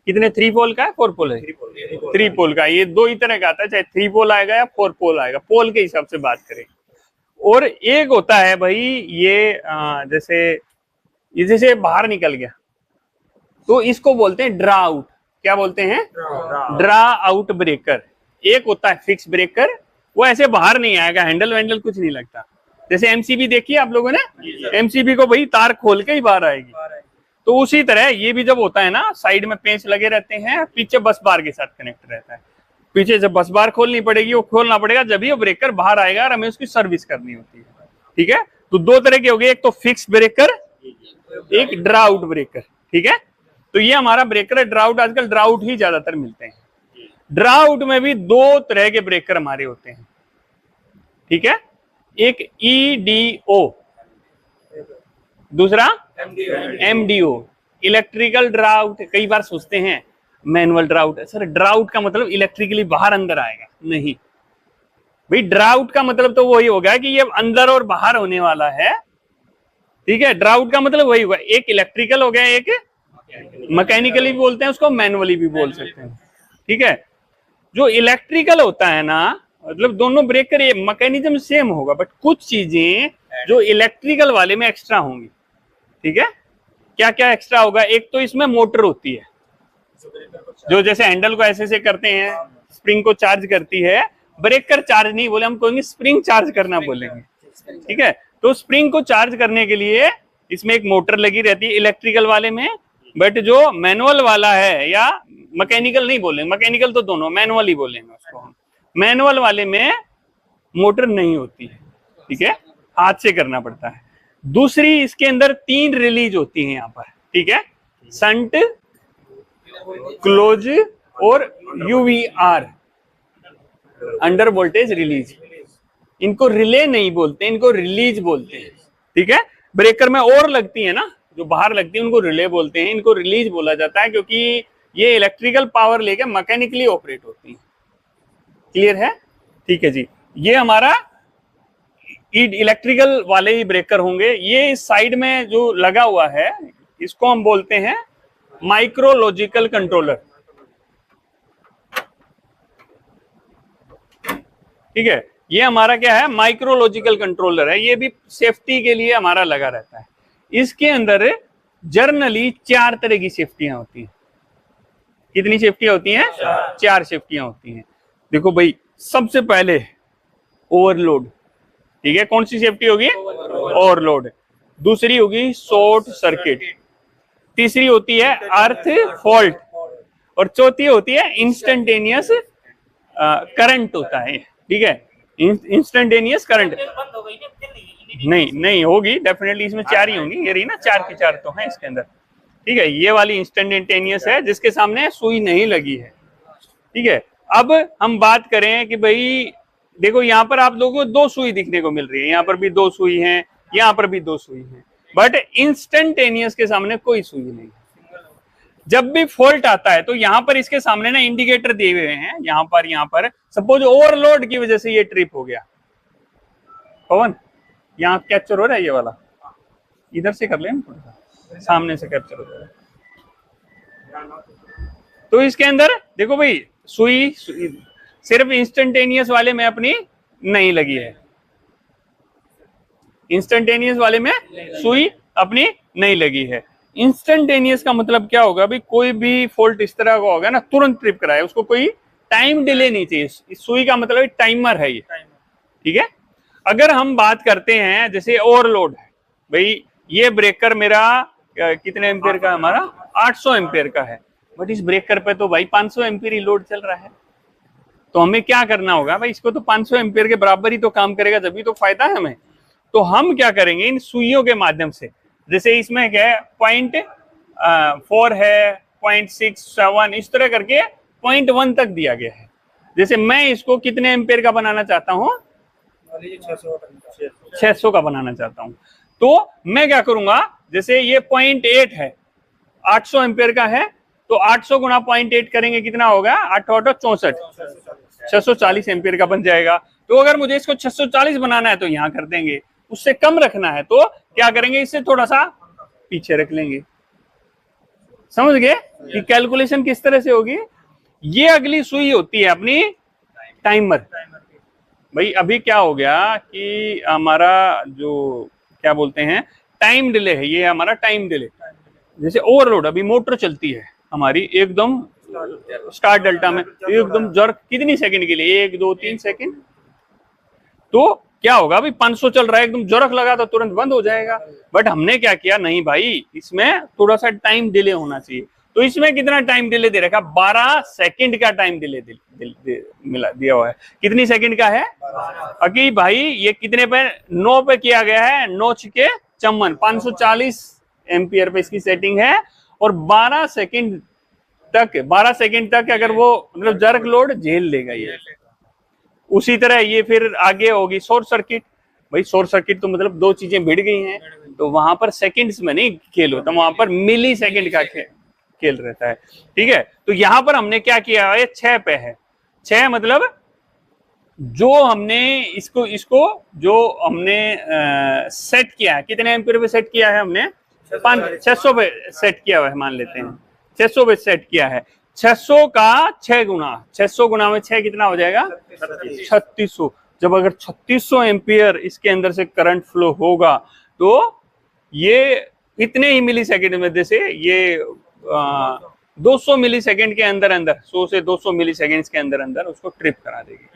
कितने, 3 पोल का है, 4 पोल है? 3 पोल का। ये दो ही तरह का आता है, चाहे 3 पोल आएगा या 4 पोल आएगा, पोल के हिसाब से बात करें। और एक होता है भाई ये जैसे बाहर निकल गया तो इसको बोलते हैं ड्रा आउट। क्या बोलते हैं? Draw out breaker. एक होता है फिक्स ब्रेकर, वो ऐसे बाहर नहीं आएगा, हैंडल वैंडल कुछ नहीं लगता। जैसे एमसीबी देखिए आप लोगों ने, एमसीबी को भाई तार खोल के ही बाहर आएगी। तो उसी तरह ये भी जब होता है ना, साइड में पेंच लगे रहते हैं, पीछे बस बार के साथ कनेक्ट रहता है। पीछे जब बस बार खोलनी पड़ेगी, वो खोलना पड़ेगा, जब ये ब्रेकर बाहर आएगा और हमें उसकी सर्विस करनी होती है। ठीक है, तो दो तरह के हो गए, एक तो फिक्स ब्रेकर, एक ड्रा आउट ब्रेकर। ठीक है, तो ये हमारा ब्रेकर है ड्रा आउट। आजकल ड्रा आउट ही ज्यादातर मिलते हैं। ड्रा आउट में भी दो तरह के ब्रेकर हमारे होते हैं। ठीक है, एक ईडीओ, दूसरा एमडीओ, इलेक्ट्रिकल ड्रा आउट। कई बार सोचते हैं manual draw out, sir draw out का मतलब इलेक्ट्रिकली बाहर अंदर आएगा? नहीं भाई, ड्रा आउट का मतलब तो वही होगा कि ये अंदर और बाहर होने वाला है। ठीक है, ड्रा आउट का मतलब वही हुआ, एक इलेक्ट्रिकल हो गया, एक मैकेनिकली भी बोलते हैं उसको, मैनुअली भी बोल सकते हैं। ठीक है, जो इलेक्ट्रिकल होता है ना, मतलब दोनों ब्रेकर ये मैकेनिज्म सेम होगा, बट कुछ चीजें जो इलेक्ट्रिकल वाले में एक्स्ट्रा होंगी। ठीक है, क्या क्या एक्स्ट्रा होगा? एक तो इसमें मोटर होती है, जो जैसे हैंडल को ऐसे करते हैं, स्प्रिंग को चार्ज करती है। ब्रेकर चार्ज नहीं बोले, हम कहेंगे स्प्रिंग चार्ज करना बोलेंगे। ठीक है, तो स्प्रिंग को चार्ज करने के लिए इसमें एक मोटर लगी रहती है इलेक्ट्रिकल वाले में, बट जो मैनुअल वाला है, या मैकेनिकल नहीं बोलेंगे, मैकेनिकल तो दोनों, मैनुअल ही बोलेंगे उसको हम। मैनुअल वाले में मोटर नहीं होती है। ठीक है, हाथ से करना पड़ता है। दूसरी, इसके अंदर 3 रिलीज होती हैं यहाँ पर। ठीक है, संट, क्लोज और यूवीआर, अंडर वोल्टेज रिलीज। इनको रिले नहीं बोलते, इनको रिलीज बोलते हैं। ठीक है, ब्रेकर में और लगती है ना, जो बाहर लगती है उनको रिले बोलते हैं, इनको रिलीज बोला जाता है, क्योंकि ये इलेक्ट्रिकल पावर लेके मैकेनिकली ऑपरेट होती है। क्लियर है? ठीक है जी, ये हमारा इलेक्ट्रिकल वाले ही ब्रेकर होंगे। ये इस साइड में जो लगा हुआ है, इसको हम बोलते हैं माइक्रोलॉजिकल कंट्रोलर। ठीक है, ये हमारा क्या है, माइक्रोलॉजिकल कंट्रोलर है। ये भी सेफ्टी के लिए हमारा लगा रहता है। इसके अंदर जर्नली 4 तरह की सेफ्टियां होती हैं। कितनी सेफ्टियां होती हैं? 4 सेफ्टियां होती हैं। देखो भाई, सबसे पहले ओवरलोड। ठीक है, कौन सी सेफ्टी होगी? ओवरलोड। दूसरी होगी शॉर्ट सर्किट। तीसरी होती है अर्थ फॉल्ट, और चौथी होती है इंस्टेंटेनियस करंट होता है। ठीक है, इंस्टेंटेनियस करंट। नहीं होगी, डेफिनेटली इसमें 4 ही होंगी। ये रही ना, 4 की 4 तो है इसके अंदर। ठीक है, ये वाली इंस्टेंटेनियस है, जिसके सामने सुई नहीं लगी है। ठीक है, अब हम बात करें कि भाई देखो, यहाँ पर आप लोगों को 2 सुई दिखने को मिल रही है, यहाँ पर भी 2 सुई हैं, यहाँ पर भी 2 सुई हैं, बट इंस्टेंटेनियस के सामने कोई सुई नहीं है। जब भी फॉल्ट आता है तो यहाँ पर इसके सामने ना इंडिकेटर दिए हुए हैं, यहाँ पर सपोज ओवरलोड की वजह से ये ट्रिप हो गया। पवन, यहाँ कैप्चर हो रहा है ये वाला, इधर से कर ले, थोड़ा सा सामने से कैप्चर हो रहा है। तो इसके अंदर देखो भाई, सुई सिर्फ इंस्टेंटेनियस वाले में अपनी नहीं लगी है। इंस्टेंटेनियस वाले में सुई अपनी नहीं लगी है। इंस्टेंटेनियस का मतलब क्या होगा भाई, कोई भी फॉल्ट इस तरह का होगा ना, तुरंत ट्रिप कराए, उसको कोई टाइम डिले नहीं चाहिए। इस सुई का मतलब टाइमर है ये। ठीक है, अगर हम बात करते हैं जैसे ओवरलोड है, भाई ये ब्रेकर मेरा कितने एम्पियर का, हमारा 800 एम्पियर का है, बट इस ब्रेकर पे तो भाई 500 एम्पियर ही लोड चल रहा है। तो हमें क्या करना होगा भाई, इसको तो 500 एम्पियर के बराबर ही तो काम करेगा, जब तो फायदा है हमें। तो हम क्या करेंगे, इन सुइयों के माध्यम से, जैसे इसमें क्या है 0.4 है, 0.67, इस तरह करके 0.1 तक दिया गया है। जैसे मैं इसको कितने एम्पियर का बनाना चाहता हूँ, 600 का बनाना चाहता हूँ, तो मैं क्या करूंगा, जैसे ये 0.8 है, 800 एम्पियर का है, तो 800 गुना 0.8 करेंगे, कितना होगा, 8 8 64, 640 एम्पियर का बन जाएगा। तो अगर मुझे इसको 640 बनाना है तो यहाँ कर देंगे, उससे कम रखना है तो क्या करेंगे, इससे थोड़ा सा पीछे रख लेंगे, समझ गए कि कैलकुलेशन किस तरह से होगी। ये अगली सुई होती है अपनी टाइमर। भाई अभी क्या हो गया कि हमारा जो क्या बोलते हैं टाइम डिले है, ये हमारा टाइम डिले। जैसे ओवरलोड, अभी मोटर चलती है हमारी एकदम स्टार्ट डेल्टा में, एकदम जर्क कितनी सेकंड के लिए, 1 2 3 सेकंड। तो क्या होगा, अभी 500 चल रहा है, एकदम जरक लगा तो तुरंत बंद हो जाएगा। बट हमने क्या किया, नहीं भाई इसमें थोड़ा सा टाइम डिले होना चाहिए। तो इसमें कितना टाइम डिले दे रखा, 12 सेकंड का टाइम डिले मिला दिया हुआ है। कितनी सेकंड का है अकी भाई, ये कितने पे 9 पे किया गया है, 9 छिके 54, 540 एम्पियर पे इसकी सेटिंग है। और 12 सेकंड तक अगर वो मतलब जर्क लोड झेल लेगा ये। उसी तरह ये फिर आगे होगी शॉर्ट सर्किट। भाई शॉर्ट सर्किट तो मतलब दो चीजें भिड़ गई हैं, तो वहां पर सेकंड्स में नहीं खेल होता, वहां पर मिली सेकंड का खेल रहता है। ठीक है, तो यहां पर हमने क्या किया है, 6 पे है। 6 मतलब जो हमने इसको जो हमने सेट किया है, कितने एम्पीयर पे सेट किया है हमने, 600 पे सेट किया हुआ है, मान लेते हैं 600 पे सेट किया है। 600 का 6 गुना, 600 गुना में 6 कितना हो जाएगा, 3600। जब अगर 3600 एम्पियर इसके अंदर से करंट फ्लो होगा तो ये इतने ही मिली सेकेंड में, जैसे ये 200 मिली सेकेंड के अंदर 100 से 200 मिली सेकेंड के अंदर उसको ट्रिप करा देगी।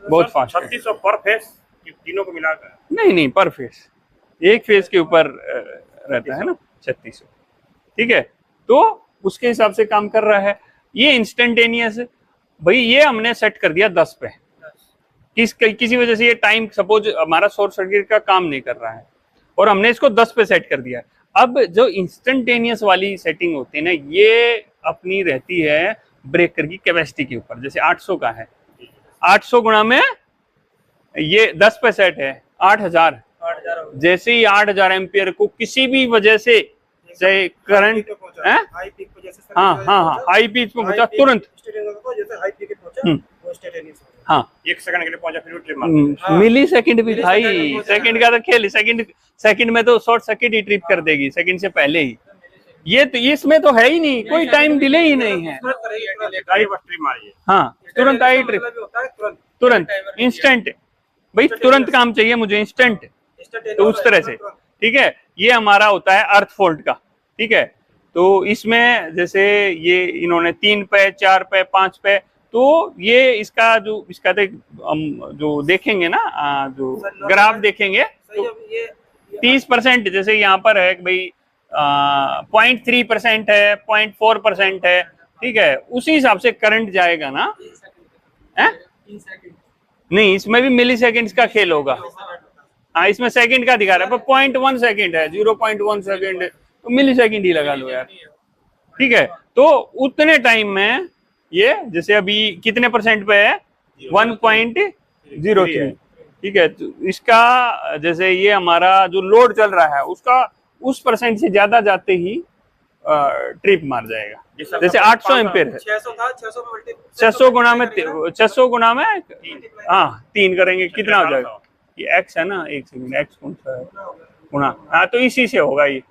बहुत फास्ट। 3600 पर फेस तीनों को मिलाकर? नहीं, पर फेस, एक फेस के ऊपर रहता है ना 3600। ठीक है, तो उसके हिसाब से काम कर रहा है। ये इंस्टेंटेनियस है भाई, ये हमने सेट कर दिया 10 पे। किसी वजह से ये टाइम सपोज हमारा शॉर्ट सर्किट का काम नहीं कर रहा है और हमने इसको 10 पे सेट कर दिया। अब जो इंस्टेंटेनियस वाली सेटिंग होती है ना, ये अपनी रहती है ब्रेकर की कैपेसिटी के ऊपर। जैसे 800 का है, 800 गुणा में ये 10 पे सेट है 8000। जैसे ही 8000 एम्पियर को किसी भी वजह से चाहे करंट हाई पीक पे पहुंचा तुरंत, हाँ 1 सेकंड के लिए पहुंचा, फिर ट्रिप मार। मिली सेकंड भी भाई, सेकंड का तो खेल, सेकंड में तो शॉर्ट सर्किट ही ट्रिप कर देगी सेकंड से पहले ही। ये तो इसमें तो है ही नहीं, कोई टाइम डिले ही नहीं है। हाँ तुरंत आई ट्रिप, तुरंत इंस्टेंट भाई, तुरंत काम चाहिए मुझे इंस्टेंट, तो उस तरह से। ठीक है, ये हमारा होता है अर्थ फॉल्ट का। ठीक है, तो इसमें जैसे ये इन्होंने 3 पे 4 पे 5 पे, तो ये इसका हम जो देखेंगे ना, जो ग्राफ देखेंगे तो 30%, जैसे यहाँ पर है भाई 0.3% है, 0.4% है। ठीक है, उसी हिसाब से करंट जाएगा ना है? नहीं, इसमें भी मिली सेकेंड्स का खेल होगा। हाँ, इसमें सेकंड का दिखा रहा है, पर 0.1 सेकंड है, 0.1 सेकंड है, तो मिली सेकंड ही लगा लो यार। ठीक है, तो उतने टाइम में ये जैसे अभी कितने परसेंट पे है, 1.03। ठीक है, तो इसका जैसे ये हमारा जो लोड चल रहा है उसका उस परसेंट से ज्यादा जाते ही ट्रिप मार जाएगा। जैसे 800 एम्पेयर है, 600 गुना में हाँ 3 करेंगे, कितना हो जाएगा, ये एक्स है ना, एक सेकंड, एक्स कौन सा है गुना, हाँ तो इसी से होगा ये,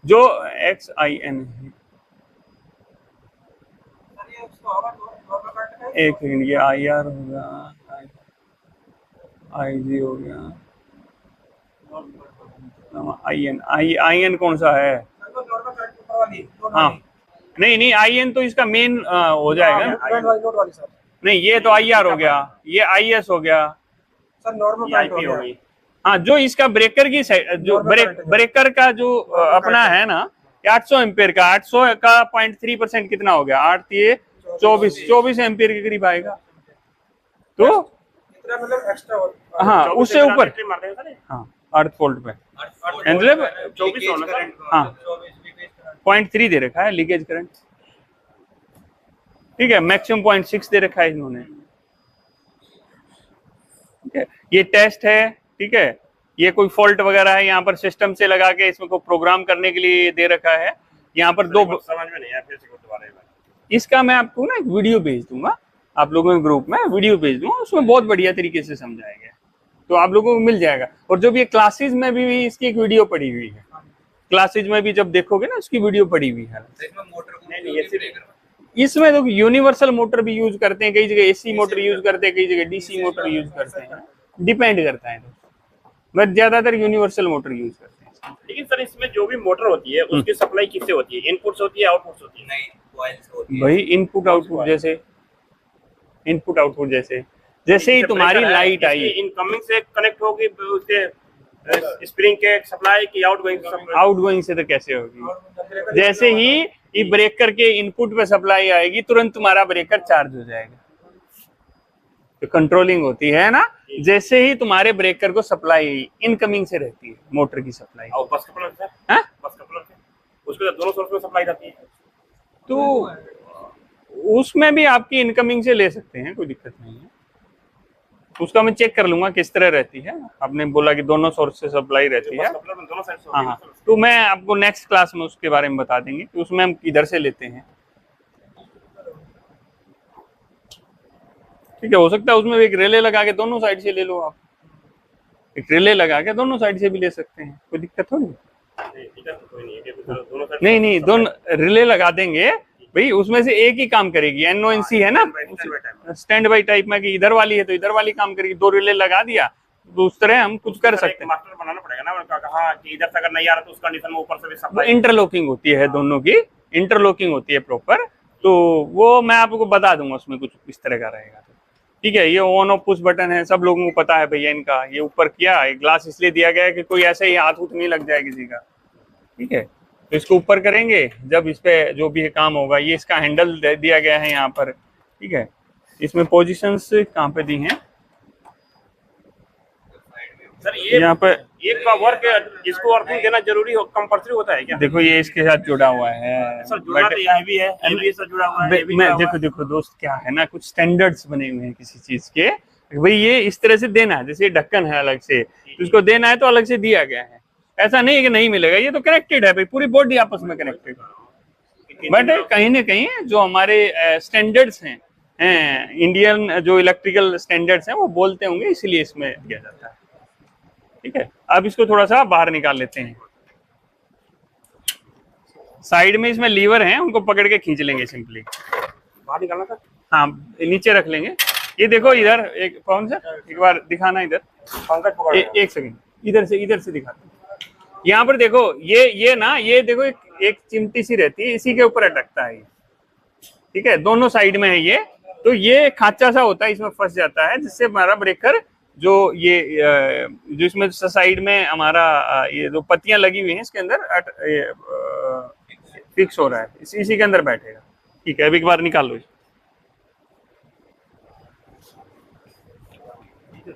जो XIN है। एक सेकंड, ये IR होगा, IG हो गया, IN कौन सा है, हाँ नहीं IN तो इसका मेन हो जाएगा ना। नहीं, ये तो IR हो गया, ये IS हो गया सर, नॉर्मल IP हो गई। हाँ, जो इसका ब्रेकर की जो ब्रेकर का जो अपना है ना, 800 एम्पियर का, 800 का 0.3% कितना हो गया, 8 ये 24 एम्पियर के करीब आएगा। तो इतना मतलब एक्स्ट्रा, हाँ उससे ऊपर, हाँ अर्थ फोल्ड पे मतलब 24, हाँ 0.3 दे रखा है लीकेज करंट। ठीक है, मैक्सिमम 0.6 दे रखा है इन्होंने। ठीक है, ये टेस्ट है। ठीक है, ये कोई फॉल्ट वगैरह है, यहाँ पर सिस्टम से लगा के इसमें को प्रोग्राम करने के लिए दे रखा है। यहाँ पर दो समझ में नहीं आया, फिर से दोबारा। इसका मैं आपको ना एक वीडियो भेज दूंगा, आप लोगों के ग्रुप में वीडियो भेज दूंगा, उसमें बहुत बढ़िया तरीके से समझाया गया, तो आप लोगों को मिल जाएगा। और जो भी क्लासेस में भी इसकी एक वीडियो पड़ी हुई है, क्लासेज में भी जब देखोगे ना उसकी वीडियो पड़ी हुई है। इसमें मोटर को नहीं, ऐसे नहीं। इसमें तो यूनिवर्सल मोटर भी यूज करते हैं, कई जगह एसी मोटर यूज करते हैं, कई जगह डीसी मोटर यूज करते हैं, डिपेंड करता है। बट ज्यादातर यूनिवर्सल मोटर यूज करते हैं। लेकिन सर इसमें जो भी मोटर होती है उसकी सप्लाई किससे होती है? इनपुट से होती है, आउटपुट से होती है? नहीं कॉइल से होती है। भाई इनपुट आउटपुट जैसे, इनपुट आउटपुट जैसे ही तुम्हारी लाइट आई, इनकमिंग से कनेक्ट होगी उसके स्प्रिंग के सप्लाई की आउटगोइंग आउटगोइंग से तो कैसे होगी? जैसे ही ये ब्रेकर के इनपुट पे सप्लाई आएगी तुरंत तुम्हारा ब्रेकर चार्ज हो जाएगा। तो कंट्रोलिंग होती है ना, जैसे ही तुम्हारे ब्रेकर को सप्लाई इनकमिंग से रहती है मोटर की सप्लाई। और बस कपलर से, हाँ? बस कपलर से उसके तो दोनों सोर्स में सप्लाई रहती है। तो उसमें भी आपकी इनकमिंग से ले सकते हैं, कोई दिक्कत नहीं है। उसका मैं चेक कर लूंगा किस तरह रहती है। आपने बोला कि दोनों सोर्स से सप्लाई रहती है। बस कपलर में दोनों साइड से हाँ होती है। हाँ, तो मैं आपको नेक्स्ट क्लास में उसके बारे में बता देंगे कि उसमें हम किधर से लेते हैं। ठीक है, हो सकता है उसमें एक रिले लगा के दोनों साइड से ले लो आप। एक रिले लगा के दोनों साइड से भी ले सकते हैं, कोई दिक्कत थोड़ी। नहीं, दिक्कत तो कोई नहीं है कि दोनों साइड नहीं नहीं, दोनों रिले लगा देंगे भाई, उसमें से एक ही काम करेगी। एनओएनसी है ना, स्टैंड बाई टाइप में, कि इधर वाली है तो इधर वाली काम करेगी। दो रिले लगा दिया तो उस तरह हम कुछ कर सकते हैं। मास्टर बनाना पड़ेगा ना उनका, कहा कि इधर से अगर नहीं आ रहा तो उस कंडीशन में ऊपर से भी वो सप्लाई। इंटरलॉकिंग होती है, दोनों की इंटरलॉकिंग होती है प्रॉपर। तो वो मैं आपको बता दूंगा, उसमें कुछ इस तरह का रहेगा। ठीक है, ये ऑन ऑफ पुश बटन है, सब लोगों को पता है भैया इनका। ये ऊपर किया, एक ग्लास इसलिए दिया गया है कि कोई ऐसे ही हाथ उठ नहीं लग जाए किसी का। ठीक है, तो इसको ऊपर करेंगे जब इस पे जो भी काम होगा। ये इसका हैंडल दिया गया है यहाँ पर। ठीक है, इसमें पोजीशंस कहाँ पे दी हैं सर ये यहाँ पर? एक का वर्क, इसको वर्किंग देना जरूरी हो, कंपल्सरी होता है क्या? देखो ये इसके साथ जुड़ा हुआ है। सर जुड़ा तो यह भी है, ये भी सर जुड़ा हुआ है, ये भी मैं जुड़ा हुआ है। देखो दोस्त, क्या है ना, कुछ स्टैंडर्ड्स बने हुए हैं किसी चीज के। भाई ये इस तरह से देना है, जैसे ढक्कन है अलग से, तो इसको देना है तो अलग से दिया गया है। ऐसा नहीं है कि नहीं मिलेगा, ये तो कनेक्टेड है भाई, पूरी बॉडी आपस में कनेक्टेड है। बट कहीं ना कहीं जो हमारे स्टैंडर्ड्स हैं, इंडियन जो इलेक्ट्रिकल स्टैंडर्ड्स हैं, वो बोलते होंगे, इसीलिए इसमें दिया जाता है। ठीक है, अब इसको थोड़ा सा बाहर निकाल लेते हैं। साइड में इसमें लीवर हैं, उनको पकड़ के खींच लेंगे सिंपली। बाहर निकालना सर? हाँ, नीचे रख लेंगे। ये देखो इधर, एक पवन सर एक बार दिखाना इधर। पंकज पकड़ एक सेकंड, इधर से दिखाते हैं। यहाँ पर देखो, ये ना, ये देखो एक चिमटी सी रहती है, इसी के ऊपर अटकता है ये। ठीक है, दोनों साइड में है ये। तो ये खांचा सा होता है, इसमें फंस जाता है, जिससे हमारा ब्रेकर जो इसमें साइड में हमारा ये जो पत्तियां लगी हुई हैं इसके अंदर फिक्स हो रहा है, इसी के अंदर बैठेगा। ठीक है, अब एक बार निकाल लो।